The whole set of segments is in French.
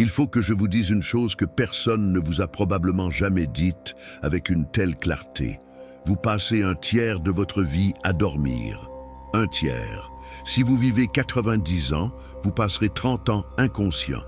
Il faut que je vous dise une chose que personne ne vous a probablement jamais dite avec une telle clarté. Vous passez un tiers de votre vie à dormir. Un tiers. Si vous vivez 90 ans, vous passerez 30 ans inconscient.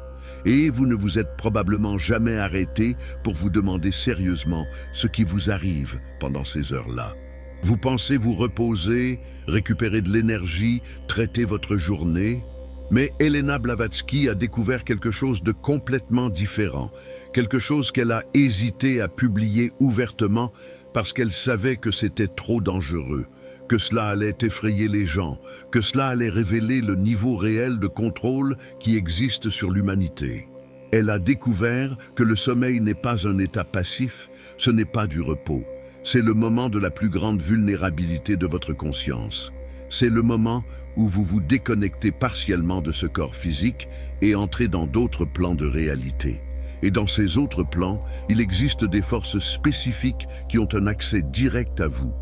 Et vous ne vous êtes probablement jamais arrêté pour vous demander sérieusement ce qui vous arrive pendant ces heures-là. Vous pensez vous reposer, récupérer de l'énergie, traiter votre journée. Mais Elena Blavatsky a découvert quelque chose de complètement différent, quelque chose qu'elle a hésité à publier ouvertement parce qu'elle savait que c'était trop dangereux, que cela allait effrayer les gens, que cela allait révéler le niveau réel de contrôle qui existe sur l'humanité. Elle a découvert que le sommeil n'est pas un état passif, ce n'est pas du repos. C'est le moment de la plus grande vulnérabilité de votre conscience. C'est le moment où vous vous déconnectez partiellement de ce corps physique et entrez dans d'autres plans de réalité. Et dans ces autres plans, il existe des forces spécifiques qui ont un accès direct à vous.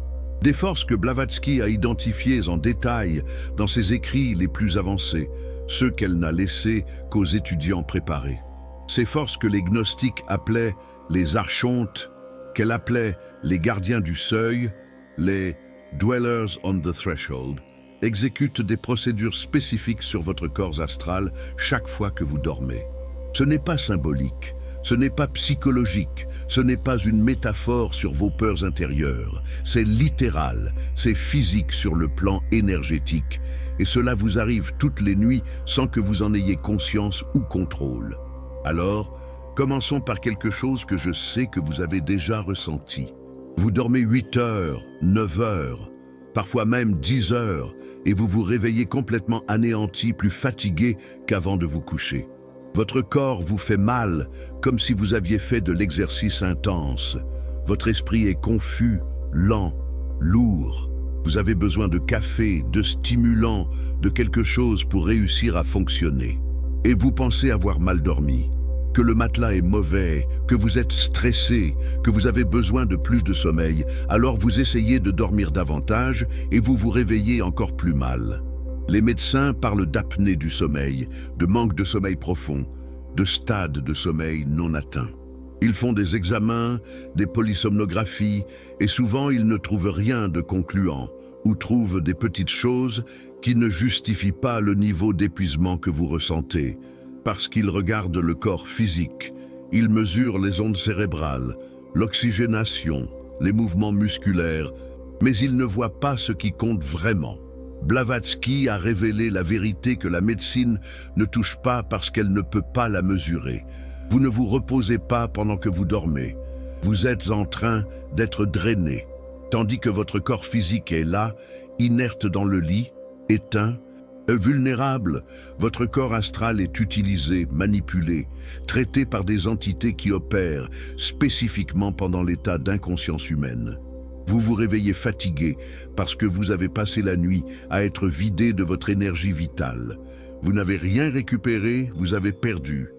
Des forces que Blavatsky a identifiées en détail dans ses écrits les plus avancés, ceux qu'elle n'a laissés qu'aux étudiants préparés. Ces forces que les gnostiques appelaient les archontes, qu'elle appelait les gardiens du seuil, les dwellers on the threshold, exécutent des procédures spécifiques sur votre corps astral chaque fois que vous dormez. Ce n'est pas symbolique, ce n'est pas psychologique, ce n'est pas une métaphore sur vos peurs intérieures. C'est littéral, c'est physique sur le plan énergétique. Et cela vous arrive toutes les nuits sans que vous en ayez conscience ou contrôle. Alors, commençons par quelque chose que je sais que vous avez déjà ressenti. Vous dormez 8 heures, 9 heures, parfois même 10 heures, et vous vous réveillez complètement anéanti, plus fatigué qu'avant de vous coucher. Votre corps vous fait mal, comme si vous aviez fait de l'exercice intense. Votre esprit est confus, lent, lourd. Vous avez besoin de café, de stimulants, de quelque chose pour réussir à fonctionner. Et vous pensez avoir mal dormi, que le matelas est mauvais, que vous êtes stressé, que vous avez besoin de plus de sommeil. Alors vous essayez de dormir davantage et vous vous réveillez encore plus mal. Les médecins parlent d'apnée du sommeil, de manque de sommeil profond, de stade de sommeil non atteint. Ils font des examens, des polysomnographies, et souvent ils ne trouvent rien de concluant, ou trouvent des petites choses qui ne justifient pas le niveau d'épuisement que vous ressentez, parce qu'ils regardent le corps physique, ils mesurent les ondes cérébrales, l'oxygénation, les mouvements musculaires, mais ils ne voient pas ce qui compte vraiment. Blavatsky a révélé la vérité que la médecine ne touche pas parce qu'elle ne peut pas la mesurer. Vous ne vous reposez pas pendant que vous dormez. Vous êtes en train d'être drainé, tandis que votre corps physique est là, inerte dans le lit, éteint, vulnérable. Votre corps astral est utilisé, manipulé, traité par des entités qui opèrent spécifiquement pendant l'état d'inconscience humaine. Vous vous réveillez fatigué parce que vous avez passé la nuit à être vidé de votre énergie vitale. Vous n'avez rien récupéré, vous avez perdu.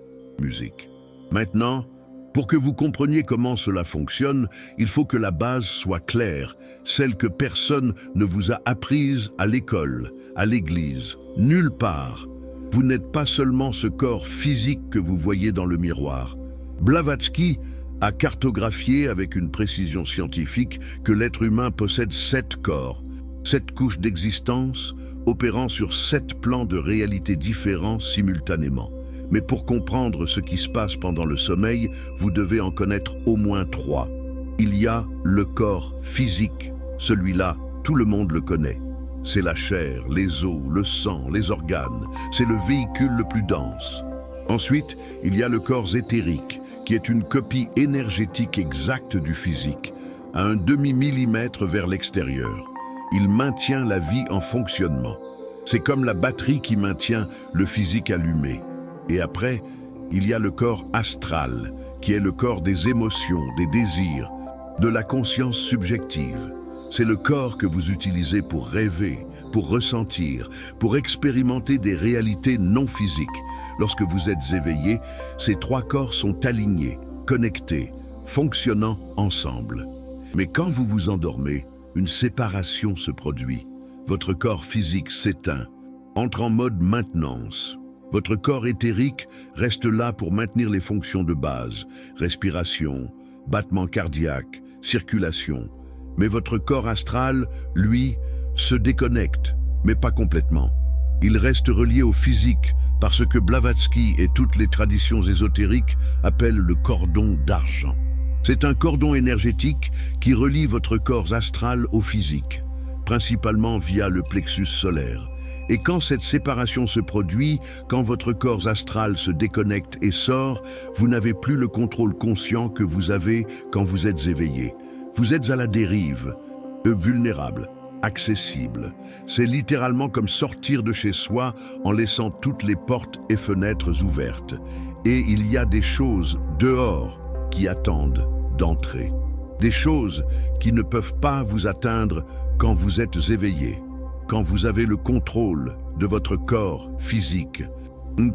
Musique. Maintenant, pour que vous compreniez comment cela fonctionne, il faut que la base soit claire, celle que personne ne vous a apprise à l'école, à l'église, nulle part. Vous n'êtes pas seulement ce corps physique que vous voyez dans le miroir. Blavatsky a cartographié avec une précision scientifique que l'être humain possède 7 corps, 7 couches d'existence, opérant sur 7 plans de réalité différents simultanément. Mais pour comprendre ce qui se passe pendant le sommeil, vous devez en connaître au moins 3. Il y a le corps physique, celui-là, tout le monde le connaît. C'est la chair, les os, le sang, les organes, c'est le véhicule le plus dense. Ensuite, il y a le corps éthérique, qui est une copie énergétique exacte du physique, à un demi-millimètre vers l'extérieur. Il maintient la vie en fonctionnement. C'est comme la batterie qui maintient le physique allumé. Et après, il y a le corps astral, qui est le corps des émotions, des désirs, de la conscience subjective. C'est le corps que vous utilisez pour rêver, pour ressentir, pour expérimenter des réalités non physiques. Lorsque vous êtes éveillé, ces 3 corps sont alignés, connectés, fonctionnant ensemble. Mais quand vous vous endormez, une séparation se produit. Votre corps physique s'éteint, entre en mode maintenance. Votre corps éthérique reste là pour maintenir les fonctions de base, respiration, battement cardiaque, circulation. Mais votre corps astral, lui, se déconnecte, mais pas complètement. Il reste relié au physique par ce que Blavatsky et toutes les traditions ésotériques appellent le cordon d'argent. C'est un cordon énergétique qui relie votre corps astral au physique, principalement via le plexus solaire. Et quand cette séparation se produit, quand votre corps astral se déconnecte et sort, vous n'avez plus le contrôle conscient que vous avez quand vous êtes éveillé. Vous êtes à la dérive, vulnérable, accessible. C'est littéralement comme sortir de chez soi en laissant toutes les portes et fenêtres ouvertes. Et il y a des choses dehors qui attendent d'entrer. Des choses qui ne peuvent pas vous atteindre quand vous êtes éveillé, quand vous avez le contrôle de votre corps physique,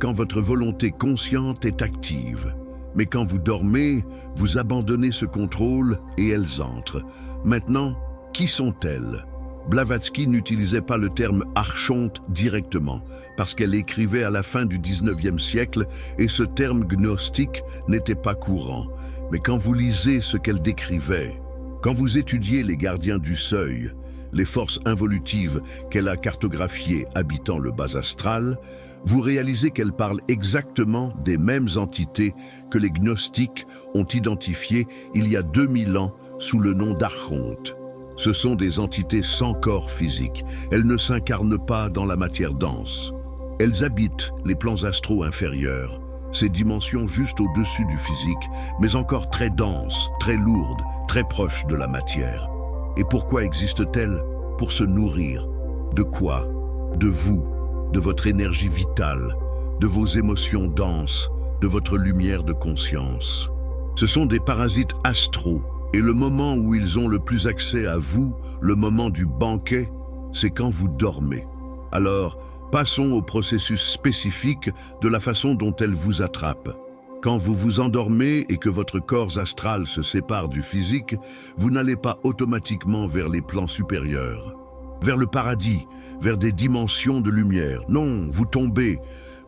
quand votre volonté consciente est active. Mais quand vous dormez, vous abandonnez ce contrôle et elles entrent. Maintenant, qui sont-elles? Blavatsky n'utilisait pas le terme archonte directement, parce qu'elle écrivait à la fin du 19e siècle et ce terme gnostique n'était pas courant. Mais quand vous lisez ce qu'elle décrivait, quand vous étudiez les gardiens du seuil, les forces involutives qu'elle a cartographiées habitant le bas astral, vous réalisez qu'elle parle exactement des mêmes entités que les gnostiques ont identifiées il y a 2000 ans sous le nom d'archontes. Ce sont des entités sans corps physique. Elles ne s'incarnent pas dans la matière dense. Elles habitent les plans astraux inférieurs, ces dimensions juste au-dessus du physique, mais encore très denses, très lourdes, très proches de la matière. Et pourquoi existent-elles? Pour se nourrir. De quoi? De vous, de votre énergie vitale, de vos émotions denses, de votre lumière de conscience. Ce sont des parasites astraux. Et le moment où ils ont le plus accès à vous, le moment du banquet, c'est quand vous dormez. Alors, passons au processus spécifique de la façon dont elles vous attrapent. Quand vous vous endormez et que votre corps astral se sépare du physique, vous n'allez pas automatiquement vers les plans supérieurs, vers le paradis, vers des dimensions de lumière. Non, vous tombez.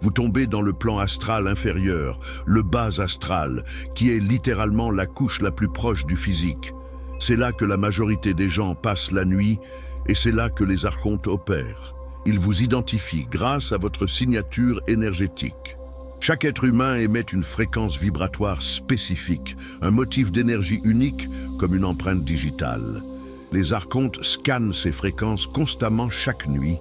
Vous tombez dans le plan astral inférieur, le bas astral, qui est littéralement la couche la plus proche du physique. C'est là que la majorité des gens passent la nuit et c'est là que les archontes opèrent. Ils vous identifient grâce à votre signature énergétique. Chaque être humain émet une fréquence vibratoire spécifique, un motif d'énergie unique comme une empreinte digitale. Les archontes scannent ces fréquences constamment chaque nuit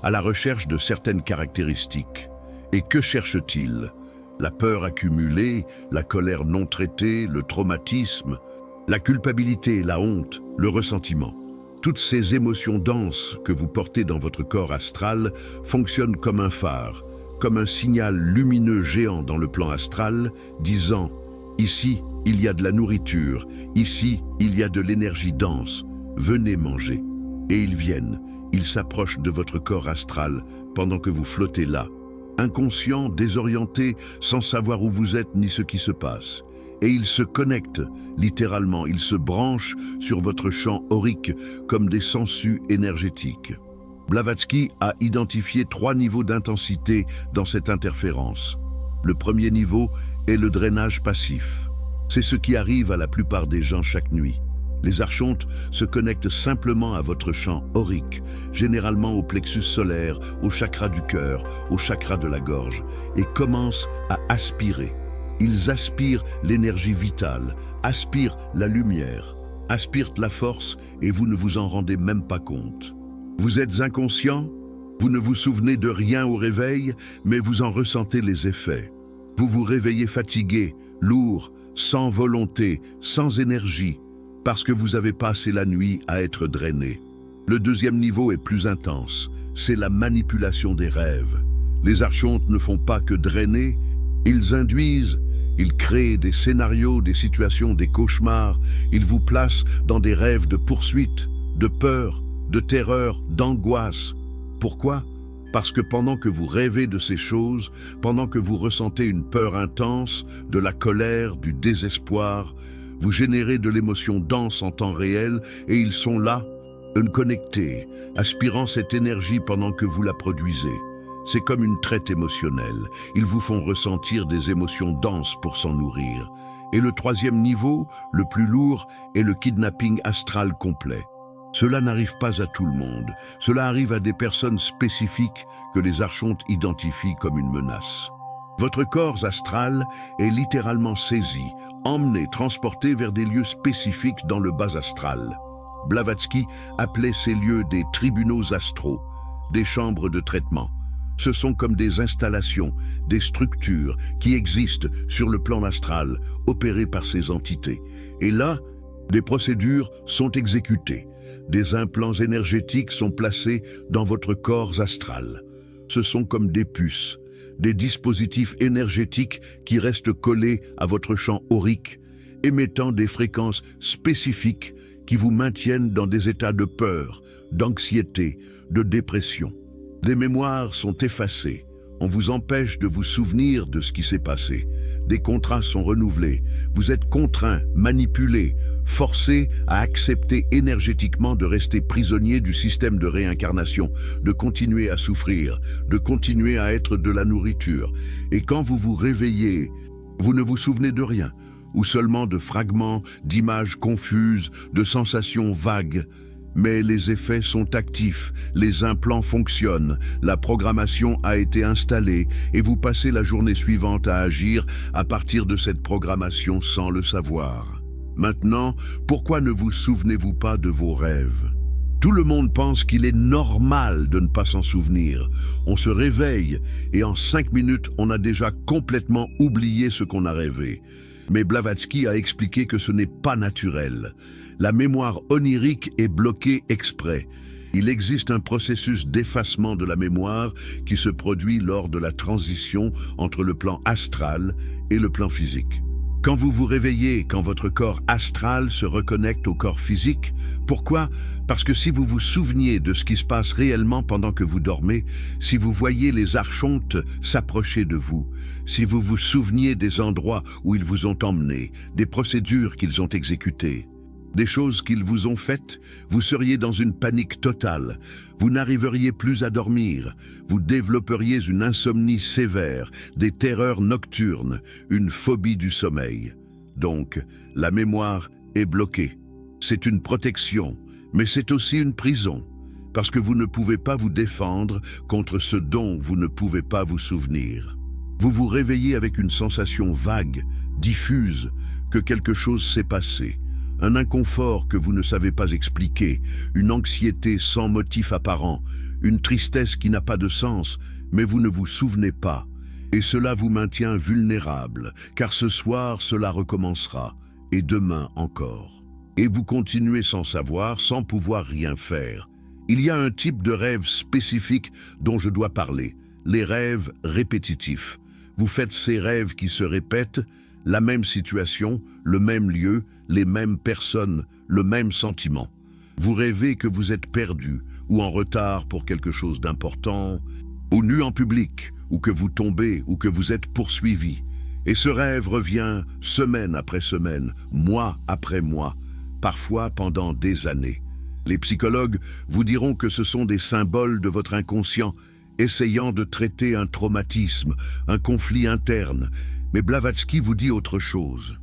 à la recherche de certaines caractéristiques. Et que cherche-t-il? La peur accumulée, la colère non traitée, le traumatisme, la culpabilité, la honte, le ressentiment. Toutes ces émotions denses que vous portez dans votre corps astral fonctionnent comme un phare, comme un signal lumineux géant dans le plan astral, disant « Ici, il y a de la nourriture, ici, il y a de l'énergie dense, venez manger ». Et ils viennent, ils s'approchent de votre corps astral pendant que vous flottez là, inconscient, désorienté, sans savoir où vous êtes ni ce qui se passe. Et ils se connectent, littéralement, ils se branchent sur votre champ aurique comme des sangsues énergétiques. Blavatsky a identifié 3 niveaux d'intensité dans cette interférence. Le premier niveau est le drainage passif. C'est ce qui arrive à la plupart des gens chaque nuit. Les archontes se connectent simplement à votre champ aurique, généralement au plexus solaire, au chakra du cœur, au chakra de la gorge, et commencent à aspirer. Ils aspirent l'énergie vitale, aspirent la lumière, aspirent la force et vous ne vous en rendez même pas compte. Vous êtes inconscient, vous ne vous souvenez de rien au réveil, mais vous en ressentez les effets. Vous vous réveillez fatigué, lourd, sans volonté, sans énergie, parce que vous avez passé la nuit à être drainé. Le deuxième niveau est plus intense, c'est la manipulation des rêves. Les archontes ne font pas que drainer, ils induisent, ils créent des scénarios, des situations, des cauchemars, ils vous placent dans des rêves de poursuite, de peur, de terreur, d'angoisse. Pourquoi? Parce que pendant que vous rêvez de ces choses, pendant que vous ressentez une peur intense, de la colère, du désespoir, vous générez de l'émotion dense en temps réel et ils sont là, connectés, aspirant cette énergie pendant que vous la produisez. C'est comme une traite émotionnelle. Ils vous font ressentir des émotions denses pour s'en nourrir. Et le troisième niveau, le plus lourd, est le kidnapping astral complet. Cela n'arrive pas à tout le monde. Cela arrive à des personnes spécifiques que les archontes identifient comme une menace. Votre corps astral est littéralement saisi, emmené, transporté vers des lieux spécifiques dans le bas astral. Blavatsky appelait ces lieux des tribunaux astraux, des chambres de traitement. Ce sont comme des installations, des structures qui existent sur le plan astral, opérées par ces entités. Et là, des procédures sont exécutées. Des implants énergétiques sont placés dans votre corps astral. Ce sont comme des puces, des dispositifs énergétiques qui restent collés à votre champ aurique, émettant des fréquences spécifiques qui vous maintiennent dans des états de peur, d'anxiété, de dépression. Des mémoires sont effacées. On vous empêche de vous souvenir de ce qui s'est passé. Des contrats sont renouvelés. Vous êtes contraint, manipulé, forcé à accepter énergétiquement de rester prisonnier du système de réincarnation, de continuer à souffrir, de continuer à être de la nourriture. Et quand vous vous réveillez, vous ne vous souvenez de rien, ou seulement de fragments, d'images confuses, de sensations vagues. Mais les effets sont actifs, les implants fonctionnent, la programmation a été installée et vous passez la journée suivante à agir à partir de cette programmation sans le savoir. Maintenant, pourquoi ne vous souvenez-vous pas de vos rêves ? Tout le monde pense qu'il est normal de ne pas s'en souvenir. On se réveille et en 5 minutes, on a déjà complètement oublié ce qu'on a rêvé. Mais Blavatsky a expliqué que ce n'est pas naturel. La mémoire onirique est bloquée exprès. Il existe un processus d'effacement de la mémoire qui se produit lors de la transition entre le plan astral et le plan physique. Quand vous vous réveillez, quand votre corps astral se reconnecte au corps physique, pourquoi ? Parce que si vous vous souveniez de ce qui se passe réellement pendant que vous dormez, si vous voyez les archontes s'approcher de vous, si vous vous souveniez des endroits où ils vous ont emmené, des procédures qu'ils ont exécutées, des choses qu'ils vous ont faites, vous seriez dans une panique totale. Vous n'arriveriez plus à dormir. Vous développeriez une insomnie sévère, des terreurs nocturnes, une phobie du sommeil. Donc, la mémoire est bloquée. C'est une protection, mais c'est aussi une prison, parce que vous ne pouvez pas vous défendre contre ce dont vous ne pouvez pas vous souvenir. Vous vous réveillez avec une sensation vague, diffuse, que quelque chose s'est passé. Un inconfort que vous ne savez pas expliquer, une anxiété sans motif apparent, une tristesse qui n'a pas de sens, mais vous ne vous souvenez pas. Et cela vous maintient vulnérable, car ce soir cela recommencera, et demain encore. Et vous continuez sans savoir, sans pouvoir rien faire. Il y a un type de rêve spécifique dont je dois parler, les rêves répétitifs. Vous faites ces rêves qui se répètent, la même situation, le même lieu, les mêmes personnes, le même sentiment. Vous rêvez que vous êtes perdu ou en retard pour quelque chose d'important, ou nu en public, ou que vous tombez ou que vous êtes poursuivi. Et ce rêve revient semaine après semaine, mois après mois, parfois pendant des années. Les psychologues vous diront que ce sont des symboles de votre inconscient, essayant de traiter un traumatisme, un conflit interne. Mais Blavatsky vous dit autre chose.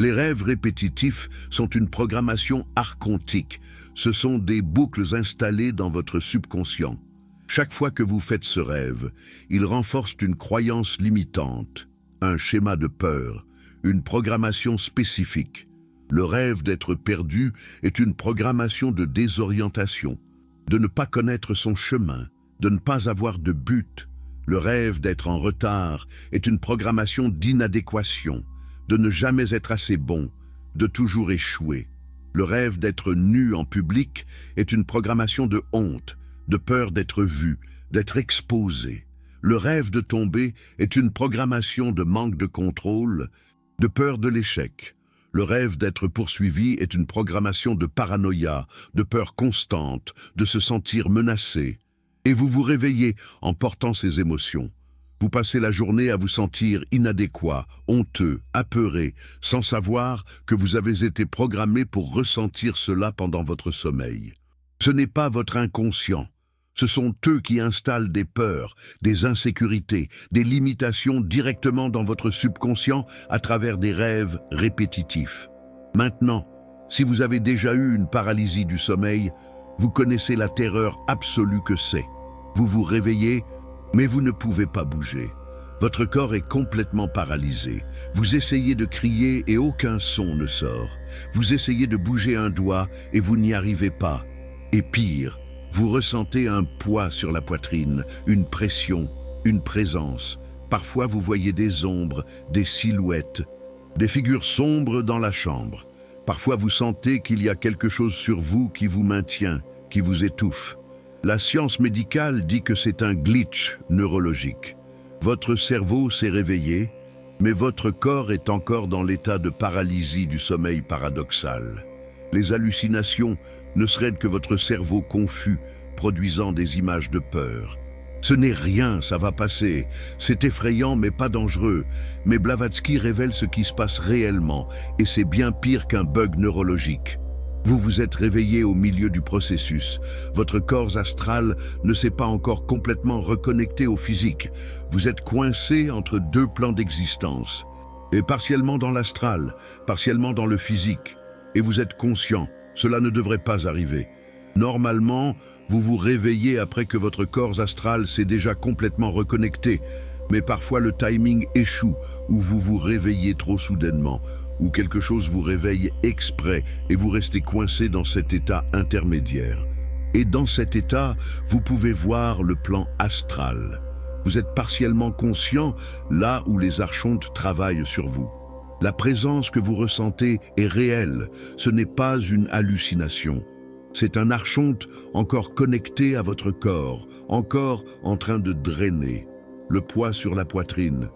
Les rêves répétitifs sont une programmation archontique. Ce sont des boucles installées dans votre subconscient. Chaque fois que vous faites ce rêve, il renforce une croyance limitante, un schéma de peur, une programmation spécifique. Le rêve d'être perdu est une programmation de désorientation, de ne pas connaître son chemin, de ne pas avoir de but. Le rêve d'être en retard est une programmation d'inadéquation, de ne jamais être assez bon, de toujours échouer. Le rêve d'être nu en public est une programmation de honte, de peur d'être vu, d'être exposé. Le rêve de tomber est une programmation de manque de contrôle, de peur de l'échec. Le rêve d'être poursuivi est une programmation de paranoïa, de peur constante, de se sentir menacé. Et vous vous réveillez en portant ces émotions. Vous passez la journée à vous sentir inadéquat, honteux, apeuré, sans savoir que vous avez été programmé pour ressentir cela pendant votre sommeil. Ce n'est pas votre inconscient, Ce sont eux qui installent des peurs, des insécurités, des limitations directement dans votre subconscient à travers des rêves répétitifs. Maintenant, si vous avez déjà eu une paralysie du sommeil, vous connaissez la terreur absolue que c'est. Vous vous réveillez, mais vous ne pouvez pas bouger. Votre corps est complètement paralysé. Vous essayez de crier et aucun son ne sort. Vous essayez de bouger un doigt et vous n'y arrivez pas. Et pire, vous ressentez un poids sur la poitrine, une pression, une présence. Parfois vous voyez des ombres, des silhouettes, des figures sombres dans la chambre. Parfois vous sentez qu'il y a quelque chose sur vous qui vous maintient, qui vous étouffe. La science médicale dit que c'est un glitch neurologique. Votre cerveau s'est réveillé, mais votre corps est encore dans l'état de paralysie du sommeil paradoxal. Les hallucinations ne seraient que votre cerveau confus, produisant des images de peur. Ce n'est rien, ça va passer. C'est effrayant mais pas dangereux. Mais Blavatsky révèle ce qui se passe réellement, et c'est bien pire qu'un bug neurologique. Vous vous êtes réveillé au milieu du processus. Votre corps astral ne s'est pas encore complètement reconnecté au physique. Vous êtes coincé entre deux plans d'existence. Et partiellement dans l'astral, partiellement dans le physique. Et vous êtes conscient, cela ne devrait pas arriver. Normalement, vous vous réveillez après que votre corps astral s'est déjà complètement reconnecté. Mais parfois le timing échoue, ou vous vous réveillez trop soudainement, ou quelque chose vous réveille exprès et vous restez coincé dans cet état intermédiaire. Et dans cet état, vous pouvez voir le plan astral. Vous êtes partiellement conscient là où les archontes travaillent sur vous. La présence que vous ressentez est réelle, ce n'est pas une hallucination. C'est un archonte encore connecté à votre corps, encore en train de drainer. Le poids sur la poitrine,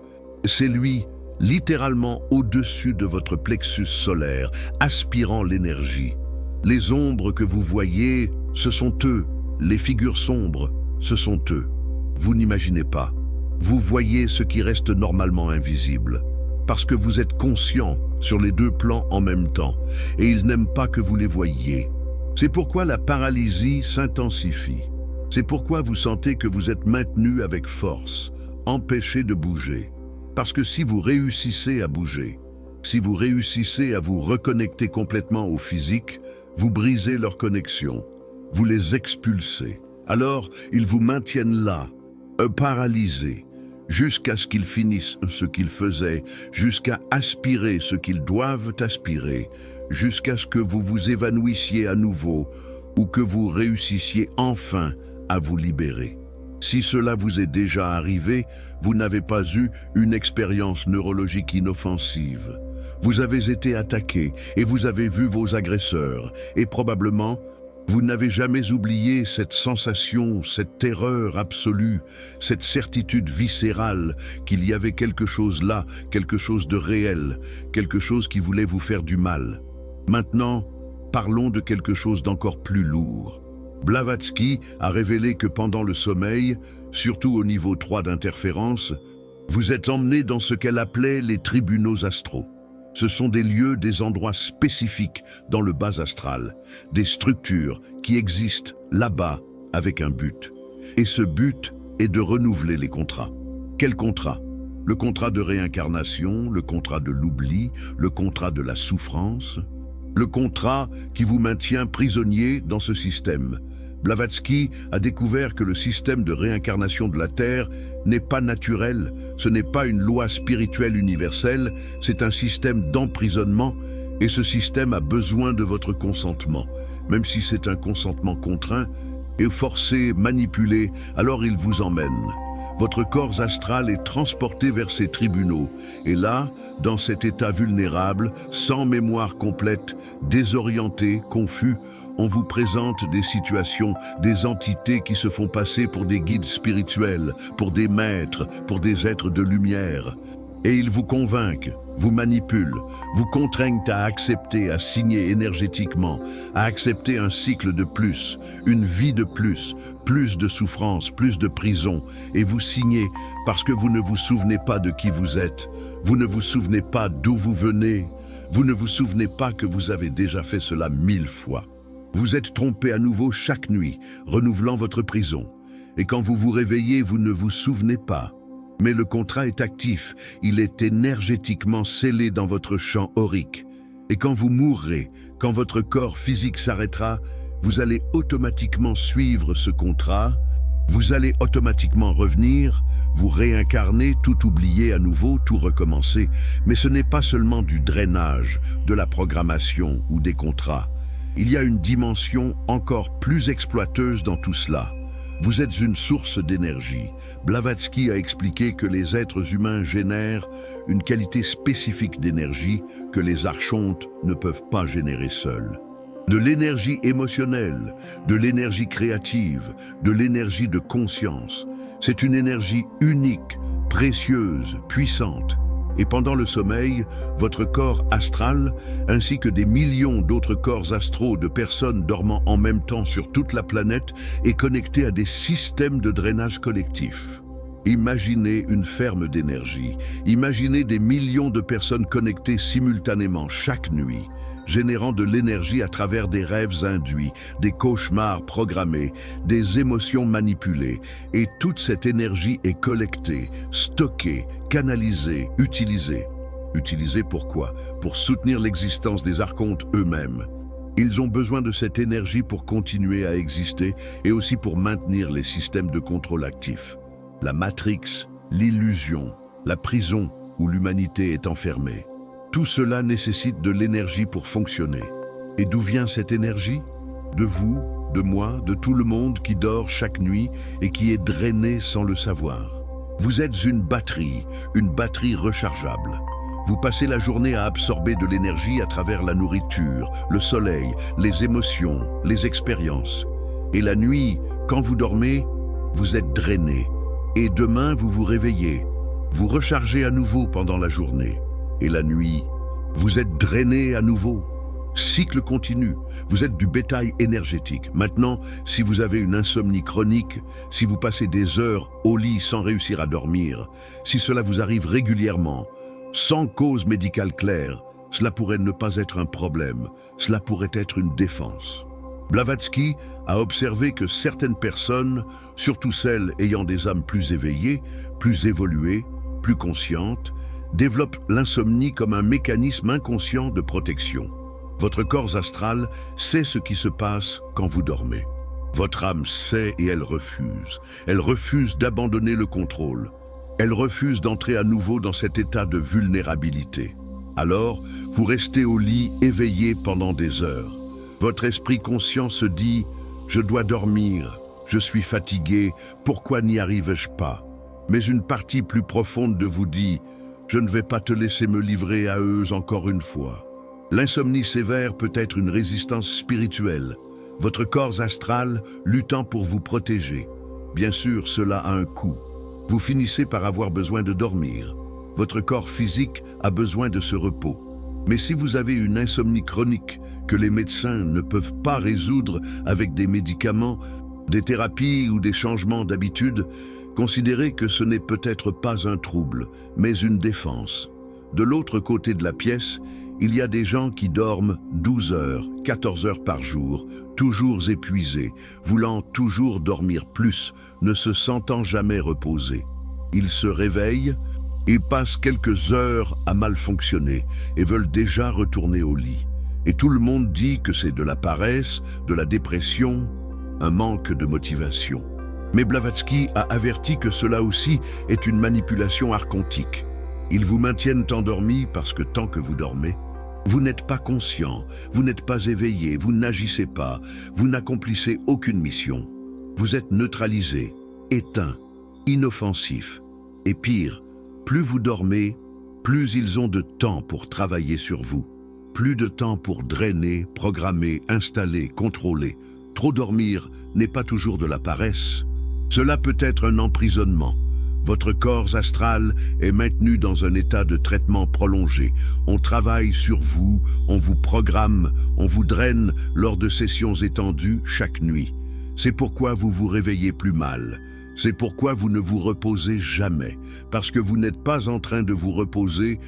c'est lui, littéralement au-dessus de votre plexus solaire, aspirant l'énergie. Les ombres que vous voyez, ce sont eux. Les figures sombres, ce sont eux. Vous n'imaginez pas. Vous voyez ce qui reste normalement invisible. Parce que vous êtes conscient sur les deux plans en même temps, et ils n'aiment pas que vous les voyiez. C'est pourquoi la paralysie s'intensifie. C'est pourquoi vous sentez que vous êtes maintenu avec force, empêché de bouger. Parce que si vous réussissez à bouger, si vous réussissez à vous reconnecter complètement au physique, vous brisez leur connexion, vous les expulsez. Alors, ils vous maintiennent là, paralysés, jusqu'à ce qu'ils finissent ce qu'ils faisaient, jusqu'à aspirer ce qu'ils doivent aspirer, jusqu'à ce que vous vous évanouissiez à nouveau ou que vous réussissiez enfin à vous libérer. Si cela vous est déjà arrivé, vous n'avez pas eu une expérience neurologique inoffensive. Vous avez été attaqué et vous avez vu vos agresseurs. Et probablement, vous n'avez jamais oublié cette sensation, cette terreur absolue, cette certitude viscérale qu'il y avait quelque chose là, quelque chose de réel, quelque chose qui voulait vous faire du mal. Maintenant, parlons de quelque chose d'encore plus lourd. Blavatsky a révélé que pendant le sommeil, surtout au niveau 3 d'interférence, vous êtes emmené dans ce qu'elle appelait les tribunaux astraux. Ce sont des lieux, des endroits spécifiques dans le bas astral, des structures qui existent là-bas avec un but. Et ce but est de renouveler les contrats. Quel contrat? Le contrat de réincarnation, le contrat de l'oubli, le contrat de la souffrance, le contrat qui vous maintient prisonnier dans ce système. Blavatsky a découvert que le système de réincarnation de la Terre n'est pas naturel, ce n'est pas une loi spirituelle universelle, c'est un système d'emprisonnement et ce système a besoin de votre consentement. Même si c'est un consentement contraint et forcé, manipulé, alors il vous emmène. Votre corps astral est transporté vers ces tribunaux et là, dans cet état vulnérable, sans mémoire complète, désorienté, confus, on vous présente des situations, des entités qui se font passer pour des guides spirituels, pour des maîtres, pour des êtres de lumière. Et ils vous convainquent, vous manipulent, vous contraignent à accepter, à signer énergétiquement, à accepter un cycle de plus, une vie de plus de souffrance, plus de prison. Et vous signez parce que vous ne vous souvenez pas de qui vous êtes, vous ne vous souvenez pas d'où vous venez, vous ne vous souvenez pas que vous avez déjà fait cela 1000 fois. Vous êtes trompé à nouveau chaque nuit, renouvelant votre prison. Et quand vous vous réveillez, vous ne vous souvenez pas. Mais le contrat est actif, il est énergétiquement scellé dans votre champ aurique. Et quand vous mourrez, quand votre corps physique s'arrêtera, vous allez automatiquement suivre ce contrat, vous allez automatiquement revenir, vous réincarner, tout oublier à nouveau, tout recommencer. Mais ce n'est pas seulement du drainage, de la programmation ou des contrats. Il y a une dimension encore plus exploiteuse dans tout cela. Vous êtes une source d'énergie. Blavatsky a expliqué que les êtres humains génèrent une qualité spécifique d'énergie que les archontes ne peuvent pas générer seuls. De l'énergie émotionnelle, de l'énergie créative, de l'énergie de conscience. C'est une énergie unique, précieuse, puissante. Et pendant le sommeil, votre corps astral, ainsi que des millions d'autres corps astraux de personnes dormant en même temps sur toute la planète, est connecté à des systèmes de drainage collectif. Imaginez une ferme d'énergie. Imaginez des millions de personnes connectées simultanément chaque nuit, générant de l'énergie à travers des rêves induits, des cauchemars programmés, des émotions manipulées. Et toute cette énergie est collectée, stockée, canalisée, utilisée. Utilisée pourquoi? Pour soutenir l'existence des archontes eux-mêmes. Ils ont besoin de cette énergie pour continuer à exister et aussi pour maintenir les systèmes de contrôle actifs. La Matrix, l'illusion, la prison où l'humanité est enfermée. Tout cela nécessite de l'énergie pour fonctionner. Et d'où vient cette énergie? De vous, de moi, de tout le monde qui dort chaque nuit et qui est drainé sans le savoir. Vous êtes une batterie rechargeable. Vous passez la journée à absorber de l'énergie à travers la nourriture, le soleil, les émotions, les expériences. Et la nuit, quand vous dormez, vous êtes drainé. Et demain, vous vous réveillez. Vous rechargez à nouveau pendant la journée. Et la nuit, vous êtes drainé à nouveau. Cycle continu, vous êtes du bétail énergétique. Maintenant, si vous avez une insomnie chronique, si vous passez des heures au lit sans réussir à dormir, si cela vous arrive régulièrement, sans cause médicale claire, cela pourrait ne pas être un problème, cela pourrait être une défense. Blavatsky a observé que certaines personnes, surtout celles ayant des âmes plus éveillées, plus évoluées, plus conscientes, développe l'insomnie comme un mécanisme inconscient de protection. Votre corps astral sait ce qui se passe quand vous dormez. Votre âme sait et elle refuse. Elle refuse d'abandonner le contrôle. Elle refuse d'entrer à nouveau dans cet état de vulnérabilité. Alors, vous restez au lit éveillé pendant des heures. Votre esprit conscient se dit « Je dois dormir, je suis fatigué, pourquoi n'y arrive-je pas ?» Mais une partie plus profonde de vous dit « Je ne vais pas te laisser me livrer à eux encore une fois. » L'insomnie sévère peut être une résistance spirituelle, votre corps astral luttant pour vous protéger. Bien sûr, cela a un coût. Vous finissez par avoir besoin de dormir. Votre corps physique a besoin de ce repos. Mais si vous avez une insomnie chronique que les médecins ne peuvent pas résoudre avec des médicaments, des thérapies ou des changements d'habitude, considérez que ce n'est peut-être pas un trouble, mais une défense. De l'autre côté de la pièce, il y a des gens qui dorment 12 heures, 14 heures par jour, toujours épuisés, voulant toujours dormir plus, ne se sentant jamais reposés. Ils se réveillent, ils passent quelques heures à mal fonctionner et veulent déjà retourner au lit. Et tout le monde dit que c'est de la paresse, de la dépression, un manque de motivation. Mais Blavatsky a averti que cela aussi est une manipulation archontique. Ils vous maintiennent endormis parce que tant que vous dormez, vous n'êtes pas conscient, vous n'êtes pas éveillé, vous n'agissez pas, vous n'accomplissez aucune mission. Vous êtes neutralisé, éteint, inoffensif. Et pire, plus vous dormez, plus ils ont de temps pour travailler sur vous. Plus de temps pour drainer, programmer, installer, contrôler. Trop dormir n'est pas toujours de la paresse. Cela peut être un emprisonnement. Votre corps astral est maintenu dans un état de traitement prolongé. On travaille sur vous, on vous programme, on vous draine lors de sessions étendues chaque nuit. C'est pourquoi vous vous réveillez plus mal. C'est pourquoi vous ne vous reposez jamais. Parce que vous n'êtes pas en train de vous reposer,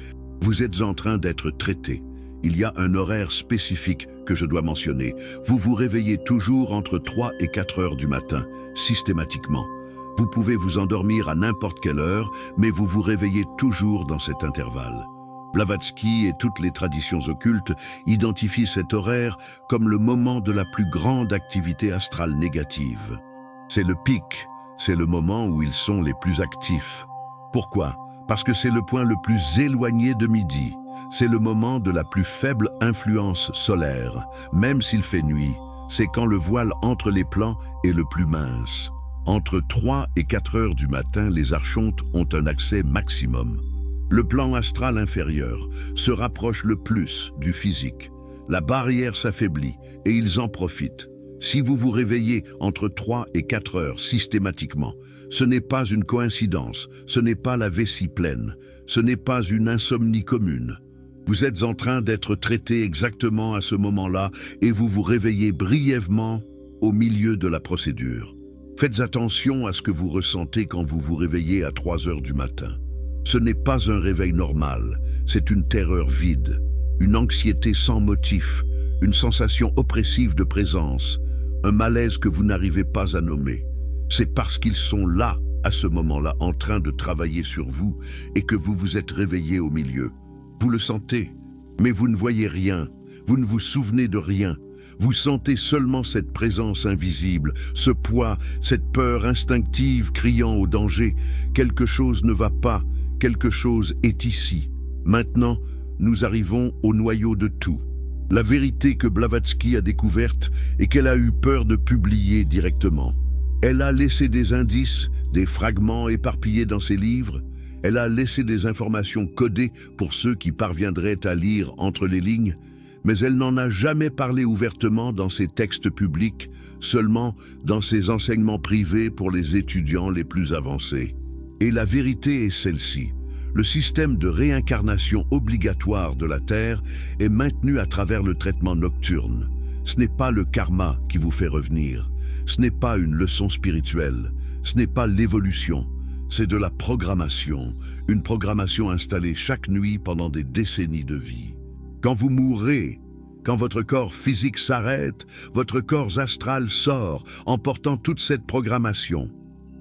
vous êtes en train d'être traité. Il y a un horaire spécifique que je dois mentionner. Vous vous réveillez toujours entre 3 et 4 heures du matin, systématiquement. Vous pouvez vous endormir à n'importe quelle heure, mais vous vous réveillez toujours dans cet intervalle. Blavatsky et toutes les traditions occultes identifient cet horaire comme le moment de la plus grande activité astrale négative. C'est le pic, c'est le moment où ils sont les plus actifs. Pourquoi? Parce que c'est le point le plus éloigné de midi. C'est le moment de la plus faible influence solaire. Même s'il fait nuit, c'est quand le voile entre les plans est le plus mince. Entre 3 et 4 heures du matin, les archontes ont un accès maximum. Le plan astral inférieur se rapproche le plus du physique. La barrière s'affaiblit et ils en profitent. Si vous vous réveillez entre 3 et 4 heures systématiquement, ce n'est pas une coïncidence, ce n'est pas la vessie pleine, ce n'est pas une insomnie commune. Vous êtes en train d'être traité exactement à ce moment-là et vous vous réveillez brièvement au milieu de la procédure. Faites attention à ce que vous ressentez quand vous vous réveillez à 3 heures du matin. Ce n'est pas un réveil normal, c'est une terreur vide, une anxiété sans motif, une sensation oppressive de présence, un malaise que vous n'arrivez pas à nommer. C'est parce qu'ils sont là, à ce moment-là, en train de travailler sur vous et que vous vous êtes réveillé au milieu. Vous le sentez, mais vous ne voyez rien, vous ne vous souvenez de rien. Vous sentez seulement cette présence invisible, ce poids, cette peur instinctive criant au danger. Quelque chose ne va pas. Quelque chose est ici. Maintenant, nous arrivons au noyau de tout. La vérité que Blavatsky a découverte et qu'elle a eu peur de publier directement. Elle a laissé des indices, des fragments éparpillés dans ses livres. Elle a laissé des informations codées pour ceux qui parviendraient à lire entre les lignes. Mais elle n'en a jamais parlé ouvertement dans ses textes publics, seulement dans ses enseignements privés pour les étudiants les plus avancés. Et la vérité est celle-ci. Le système de réincarnation obligatoire de la Terre est maintenu à travers le traitement nocturne. Ce n'est pas le karma qui vous fait revenir. Ce n'est pas une leçon spirituelle. Ce n'est pas l'évolution. C'est de la programmation. Une programmation installée chaque nuit pendant des décennies de vie. Quand vous mourrez, quand votre corps physique s'arrête, votre corps astral sort, emportant toute cette programmation.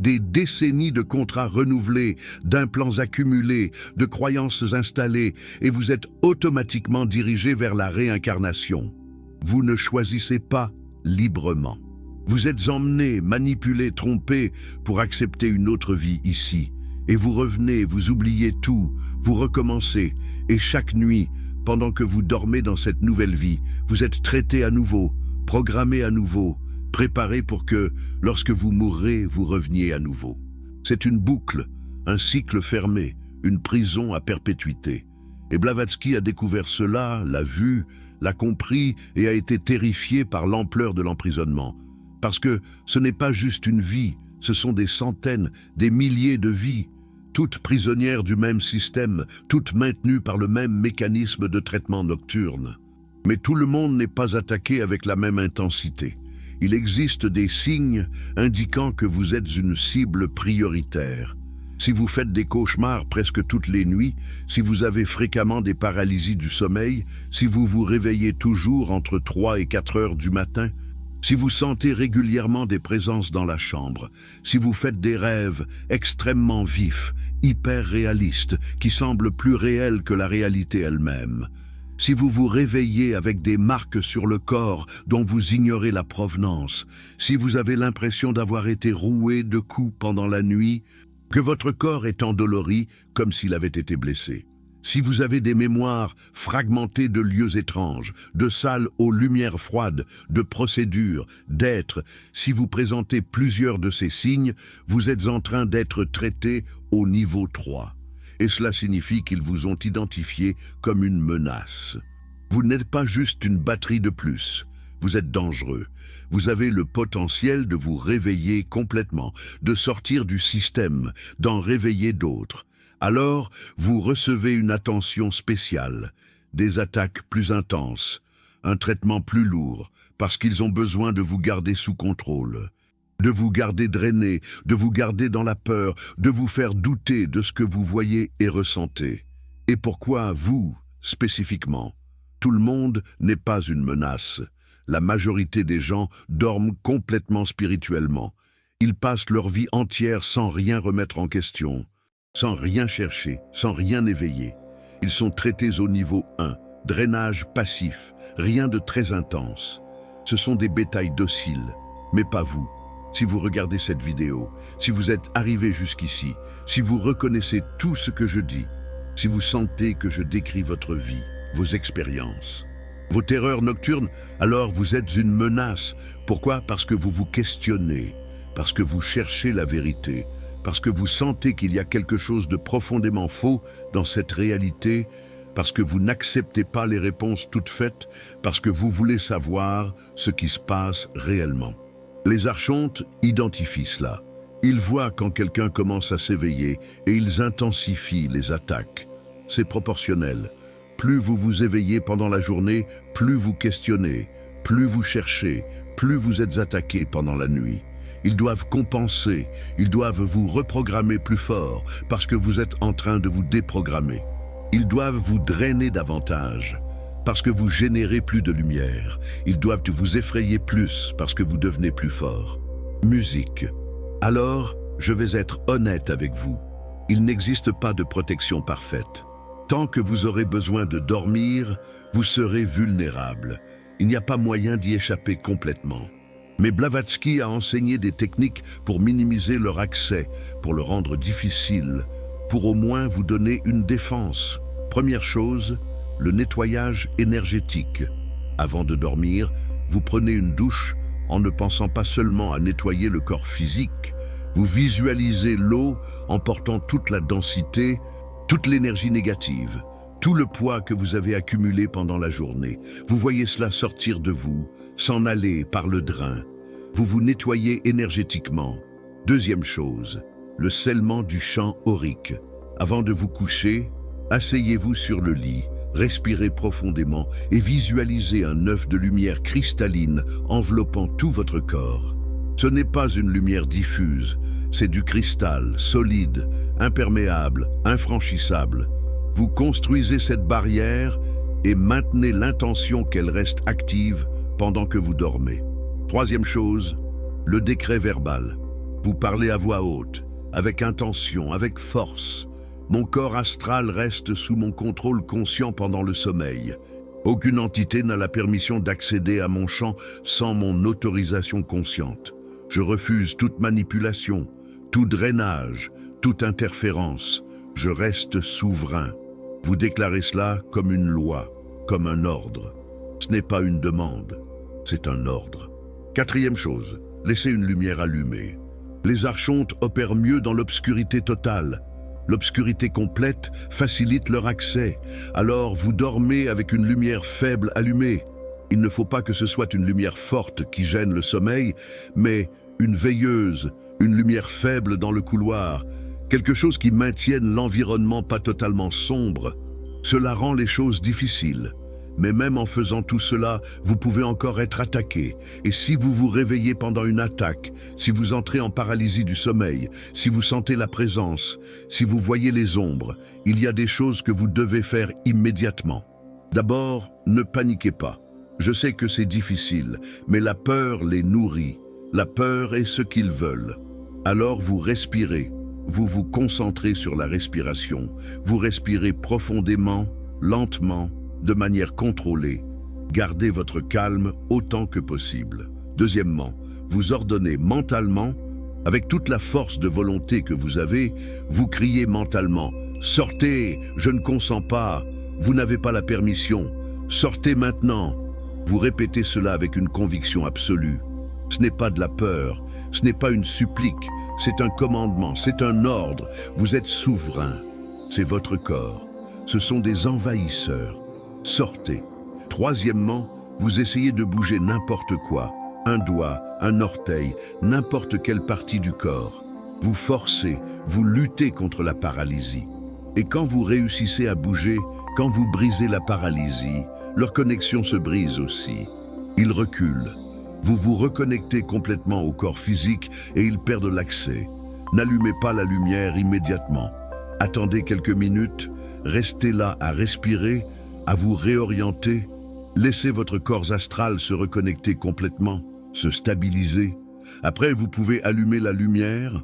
Des décennies de contrats renouvelés, d'implants accumulés, de croyances installées, et vous êtes automatiquement dirigé vers la réincarnation. Vous ne choisissez pas librement. Vous êtes emmené, manipulé, trompé pour accepter une autre vie ici. Et vous revenez, vous oubliez tout, vous recommencez, et chaque nuit, pendant que vous dormez dans cette nouvelle vie, vous êtes traité à nouveau, programmé à nouveau, préparé pour que, lorsque vous mourrez, vous reveniez à nouveau. C'est une boucle, un cycle fermé, une prison à perpétuité. Et Blavatsky a découvert cela, l'a vu, l'a compris et a été terrifié par l'ampleur de l'emprisonnement. Parce que ce n'est pas juste une vie, ce sont des centaines, des milliers de vies, toutes prisonnières du même système, toutes maintenues par le même mécanisme de traitement nocturne. Mais tout le monde n'est pas attaqué avec la même intensité. Il existe des signes indiquant que vous êtes une cible prioritaire. Si vous faites des cauchemars presque toutes les nuits, si vous avez fréquemment des paralysies du sommeil, si vous vous réveillez toujours entre 3 et 4 heures du matin, si vous sentez régulièrement des présences dans la chambre, si vous faites des rêves extrêmement vifs, hyper réalistes, qui semblent plus réels que la réalité elle-même, si vous vous réveillez avec des marques sur le corps dont vous ignorez la provenance, si vous avez l'impression d'avoir été roué de coups pendant la nuit, que votre corps est endolori comme s'il avait été blessé, si vous avez des mémoires fragmentées de lieux étranges, de salles aux lumières froides, de procédures, d'êtres, si vous présentez plusieurs de ces signes, vous êtes en train d'être traité au niveau 3. Et cela signifie qu'ils vous ont identifié comme une menace. Vous n'êtes pas juste une batterie de plus. Vous êtes dangereux. Vous avez le potentiel de vous réveiller complètement, de sortir du système, d'en réveiller d'autres. Alors, vous recevez une attention spéciale, des attaques plus intenses, un traitement plus lourd, parce qu'ils ont besoin de vous garder sous contrôle. De vous garder drainé, de vous garder dans la peur, de vous faire douter de ce que vous voyez et ressentez. Et pourquoi vous, spécifiquement? Tout le monde n'est pas une menace. La majorité des gens dorment complètement spirituellement. Ils passent leur vie entière sans rien remettre en question, sans rien chercher, sans rien éveiller. Ils sont traités au niveau 1, drainage passif, rien de très intense. Ce sont des bétails dociles, mais pas vous. Si vous regardez cette vidéo, si vous êtes arrivé jusqu'ici, si vous reconnaissez tout ce que je dis, si vous sentez que je décris votre vie, vos expériences, vos terreurs nocturnes, alors vous êtes une menace. Pourquoi? Parce que vous vous questionnez, parce que vous cherchez la vérité, parce que vous sentez qu'il y a quelque chose de profondément faux dans cette réalité, parce que vous n'acceptez pas les réponses toutes faites, parce que vous voulez savoir ce qui se passe réellement. Les archontes identifient cela. Ils voient quand quelqu'un commence à s'éveiller et ils intensifient les attaques. C'est proportionnel. Plus vous vous éveillez pendant la journée, plus vous questionnez, plus vous cherchez, plus vous êtes attaqué pendant la nuit. Ils doivent compenser, ils doivent vous reprogrammer plus fort parce que vous êtes en train de vous déprogrammer. Ils doivent vous drainer davantage parce que vous générez plus de lumière. Ils doivent vous effrayer plus parce que vous devenez plus fort. Musique. Alors, je vais être honnête avec vous. Il n'existe pas de protection parfaite. Tant que vous aurez besoin de dormir, vous serez vulnérable. Il n'y a pas moyen d'y échapper complètement. Mais Blavatsky a enseigné des techniques pour minimiser leur accès, pour le rendre difficile, pour au moins vous donner une défense. Première chose, le nettoyage énergétique. Avant de dormir, vous prenez une douche en ne pensant pas seulement à nettoyer le corps physique. Vous visualisez l'eau en portant toute la densité, toute l'énergie négative, tout le poids que vous avez accumulé pendant la journée. Vous voyez cela sortir de vous, s'en aller par le drain. Vous vous nettoyez énergétiquement. Deuxième chose, le scellement du champ aurique. Avant de vous coucher, asseyez-vous sur le lit, respirez profondément et visualisez un œuf de lumière cristalline enveloppant tout votre corps. Ce n'est pas une lumière diffuse, c'est du cristal, solide, imperméable, infranchissable. Vous construisez cette barrière et maintenez l'intention qu'elle reste active pendant que vous dormez. Troisième chose, le décret verbal. Vous parlez à voix haute, avec intention, avec force. Mon corps astral reste sous mon contrôle conscient pendant le sommeil. Aucune entité n'a la permission d'accéder à mon champ sans mon autorisation consciente. Je refuse toute manipulation, tout drainage, toute interférence. Je reste souverain. Vous déclarez cela comme une loi, comme un ordre. Ce n'est pas une demande, c'est un ordre. Quatrième chose, laissez une lumière allumée. Les archontes opèrent mieux dans l'obscurité totale. L'obscurité complète facilite leur accès. Alors vous dormez avec une lumière faible allumée. Il ne faut pas que ce soit une lumière forte qui gêne le sommeil, mais une veilleuse, une lumière faible dans le couloir, quelque chose qui maintienne l'environnement pas totalement sombre. Cela rend les choses difficiles. Mais même en faisant tout cela, vous pouvez encore être attaqué. Et si vous vous réveillez pendant une attaque, si vous entrez en paralysie du sommeil, si vous sentez la présence, si vous voyez les ombres, il y a des choses que vous devez faire immédiatement. D'abord, ne paniquez pas. Je sais que c'est difficile, mais la peur les nourrit. La peur est ce qu'ils veulent. Alors vous respirez, vous vous concentrez sur la respiration, vous respirez profondément, lentement, de manière contrôlée. Gardez votre calme autant que possible. Deuxièmement, vous ordonnez mentalement, avec toute la force de volonté que vous avez, vous criez mentalement « Sortez, je ne consens pas, vous n'avez pas la permission, sortez maintenant !» Vous répétez cela avec une conviction absolue. Ce n'est pas de la peur, ce n'est pas une supplique, c'est un commandement, c'est un ordre. Vous êtes souverain, c'est votre corps. Ce sont des envahisseurs. Sortez. Troisièmement, vous essayez de bouger n'importe quoi, un doigt, un orteil, n'importe quelle partie du corps. Vous forcez, vous luttez contre la paralysie. Et quand vous réussissez à bouger, quand vous brisez la paralysie, leur connexion se brise aussi. Ils reculent. Vous vous reconnectez complètement au corps physique et ils perdent l'accès. N'allumez pas la lumière immédiatement. Attendez quelques minutes, restez là à respirer, à vous réorienter Laissez votre corps astral se reconnecter complètement, se stabiliser. Après, vous pouvez allumer la lumière,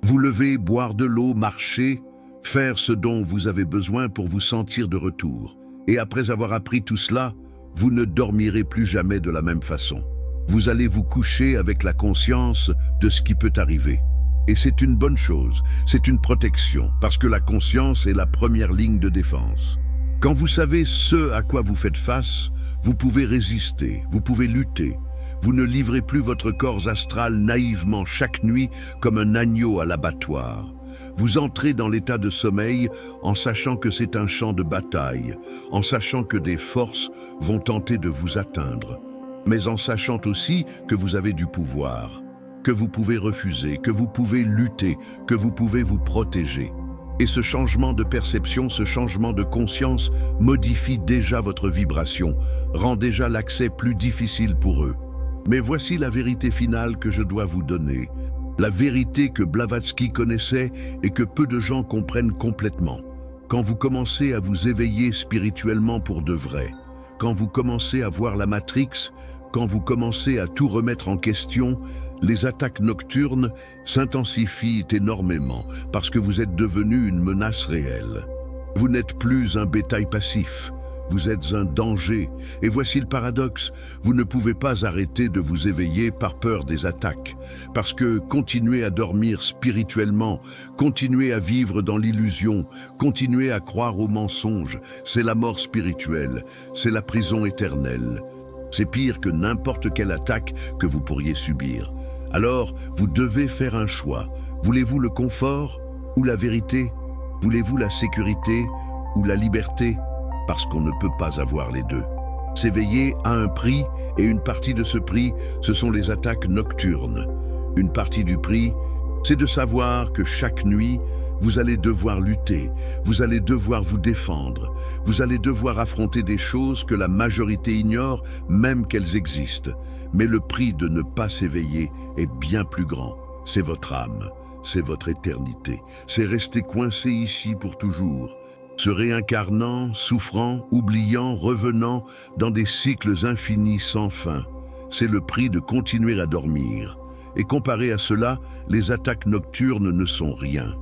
vous lever, boire de l'eau, marcher, faire ce dont vous avez besoin pour vous sentir de retour. Et après avoir appris tout cela, vous ne dormirez plus jamais de la même façon. Vous allez vous coucher avec la conscience de ce qui peut arriver. Et c'est une bonne chose, c'est une protection, parce que la conscience est la première ligne de défense. Quand vous savez ce à quoi vous faites face, vous pouvez résister, vous pouvez lutter. Vous ne livrez plus votre corps astral naïvement chaque nuit comme un agneau à l'abattoir. Vous entrez dans l'état de sommeil en sachant que c'est un champ de bataille, en sachant que des forces vont tenter de vous atteindre, mais en sachant aussi que vous avez du pouvoir, que vous pouvez refuser, que vous pouvez lutter, que vous pouvez vous protéger. Et ce changement de perception, ce changement de conscience modifie déjà votre vibration, rend déjà l'accès plus difficile pour eux. Mais voici la vérité finale que je dois vous donner. La vérité que Blavatsky connaissait et que peu de gens comprennent complètement. Quand vous commencez à vous éveiller spirituellement pour de vrai, quand vous commencez à voir la Matrix, quand vous commencez à tout remettre en question, les attaques nocturnes s'intensifient énormément parce que vous êtes devenu une menace réelle. Vous n'êtes plus un bétail passif. Vous êtes un danger. Et voici le paradoxe, vous ne pouvez pas arrêter de vous éveiller par peur des attaques. Parce que continuer à dormir spirituellement, continuer à vivre dans l'illusion, continuer à croire aux mensonges, c'est la mort spirituelle, c'est la prison éternelle. C'est pire que n'importe quelle attaque que vous pourriez subir. Alors, vous devez faire un choix. Voulez-vous le confort ou la vérité? Voulez-vous la sécurité ou la liberté? Parce qu'on ne peut pas avoir les deux. S'éveiller a un prix, et une partie de ce prix, ce sont les attaques nocturnes. Une partie du prix, c'est de savoir que chaque nuit, vous allez devoir lutter, vous allez devoir vous défendre, vous allez devoir affronter des choses que la majorité ignore, même qu'elles existent. Mais le prix de ne pas s'éveiller est bien plus grand. C'est votre âme, c'est votre éternité, c'est rester coincé ici pour toujours. Se réincarnant, souffrant, oubliant, revenant dans des cycles infinis sans fin. C'est le prix de continuer à dormir. Et comparé à cela, les attaques nocturnes ne sont rien.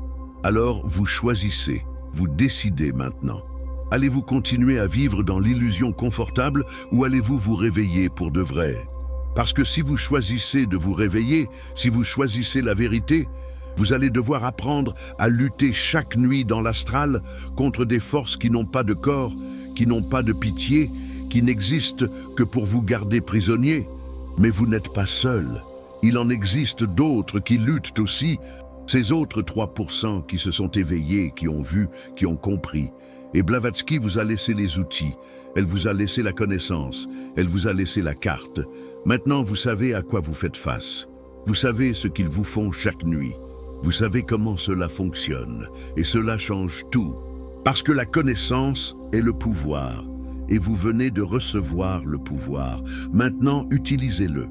Alors vous choisissez, vous décidez maintenant. Allez-vous continuer à vivre dans l'illusion confortable ou allez-vous vous réveiller pour de vrai? Parce que si vous choisissez de vous réveiller, si vous choisissez la vérité, vous allez devoir apprendre à lutter chaque nuit dans l'astral contre des forces qui n'ont pas de corps, qui n'ont pas de pitié, qui n'existent que pour vous garder prisonnier. Mais vous n'êtes pas seul. Il en existe d'autres qui luttent aussi, ces autres 3% qui se sont éveillés, qui ont vu, qui ont compris. Et Blavatsky vous a laissé les outils, elle vous a laissé la connaissance, elle vous a laissé la carte. Maintenant, vous savez à quoi vous faites face. Vous savez ce qu'ils vous font chaque nuit. Vous savez comment cela fonctionne, et cela change tout. Parce que la connaissance est le pouvoir, et vous venez de recevoir le pouvoir. Maintenant, utilisez-le.